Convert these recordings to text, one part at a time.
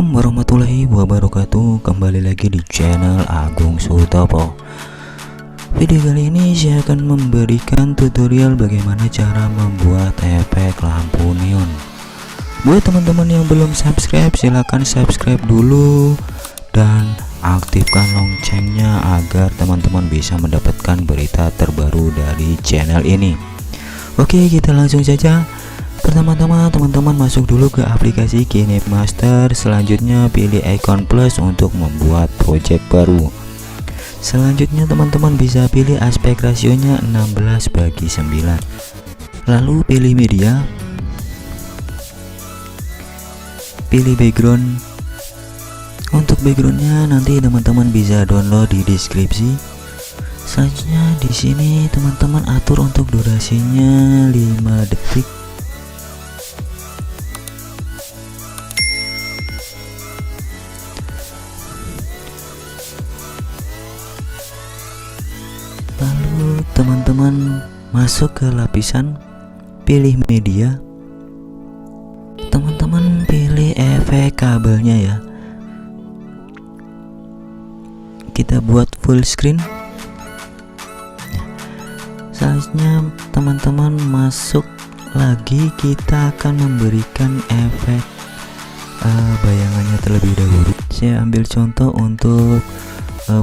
Assalamualaikum warahmatullahi wabarakatuh. Kembali lagi di channel Agung Sutopo. Video kali ini saya akan memberikan tutorial bagaimana cara membuat efek lampu neon. Buat teman-teman yang belum subscribe, silahkan subscribe dulu dan aktifkan loncengnya agar teman-teman bisa mendapatkan berita terbaru dari channel ini. Oke, kita langsung saja. Pertama-tama teman-teman masuk dulu ke aplikasi KineMaster. Selanjutnya pilih icon plus untuk membuat project baru. Selanjutnya teman-teman bisa pilih aspek rasionya 16:9. Lalu pilih media, pilih background. Untuk backgroundnya nanti teman-teman bisa download di deskripsi. Selanjutnya di sini teman-teman atur untuk durasinya 5 detik. Lalu teman-teman masuk ke lapisan, pilih media, teman-teman pilih efek kabelnya ya. Kita buat full screen. Selanjutnya teman-teman masuk lagi, kita akan memberikan efek bayangannya terlebih dahulu. Saya ambil contoh untuk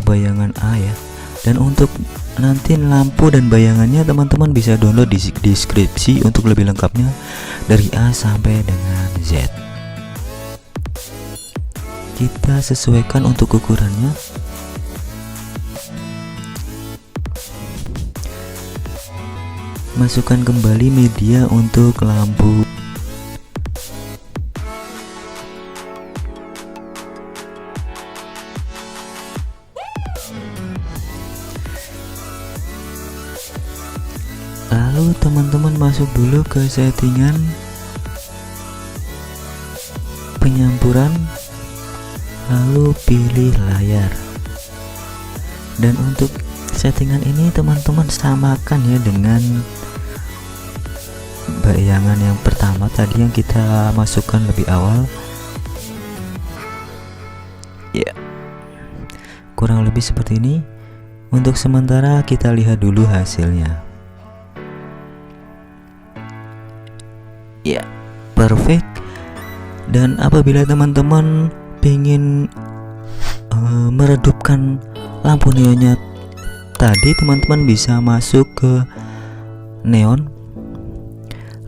bayangan A ya. Dan untuk nanti lampu dan bayangannya teman-teman bisa download di deskripsi untuk lebih lengkapnya dari A sampai dengan Z. Kita sesuaikan untuk ukurannya. Masukkan kembali media untuk lampu. Lalu teman-teman masuk dulu ke settingan penyampuran, lalu pilih layar. Dan untuk settingan ini teman-teman samakan ya dengan bayangan yang pertama tadi yang kita masukkan lebih awal ya, kurang lebih seperti ini. Untuk sementara kita lihat dulu hasilnya. Ya, perfect. Dan apabila teman-teman ingin meredupkan lampu neonnya tadi, teman-teman bisa masuk ke neon,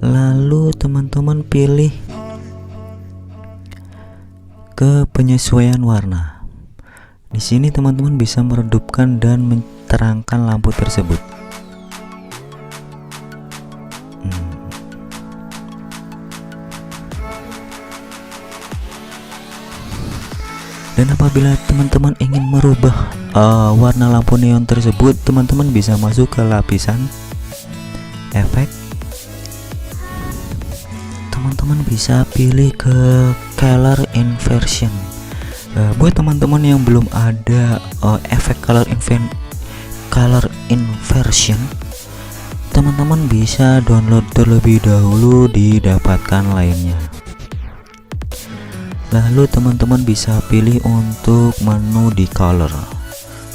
lalu teman-teman pilih ke penyesuaian warna. Di sini teman-teman bisa meredupkan dan menerangkan lampu tersebut. Dan apabila teman-teman ingin merubah warna lampu neon tersebut, teman-teman bisa masuk ke lapisan efek. Teman-teman bisa pilih ke color inversion. Buat teman-teman yang belum ada efek color inversion, teman-teman bisa download terlebih dahulu, didapatkan lainnya. Lalu teman-teman bisa pilih untuk menu di color.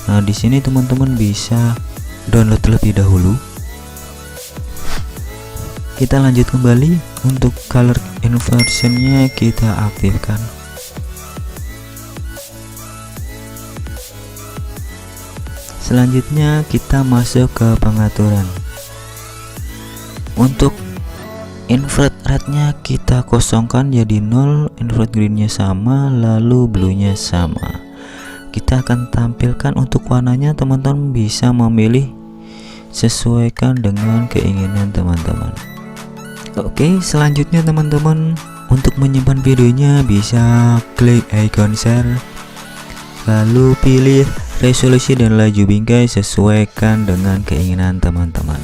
Nah, di sini teman-teman bisa download terlebih dahulu. Kita lanjut kembali, untuk color inversionnya kita aktifkan. Selanjutnya kita masuk ke pengaturan. Untuk infrared rednya kita kosongkan jadi 0, infrared greennya sama, lalu blue nya sama. Kita akan tampilkan untuk warnanya, teman-teman bisa memilih sesuaikan dengan keinginan teman-teman. Oke, selanjutnya teman-teman untuk menyimpan videonya bisa klik icon share, lalu pilih resolusi dan laju bingkai sesuaikan dengan keinginan teman-teman.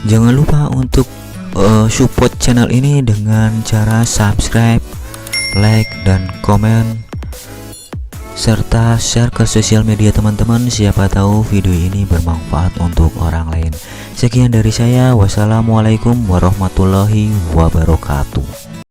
Jangan lupa untuk support channel ini dengan cara subscribe, like, dan komen, serta share ke sosial media teman-teman. Siapa tahu video ini bermanfaat untuk orang lain. Sekian dari saya. Wassalamualaikum warahmatullahi wabarakatuh.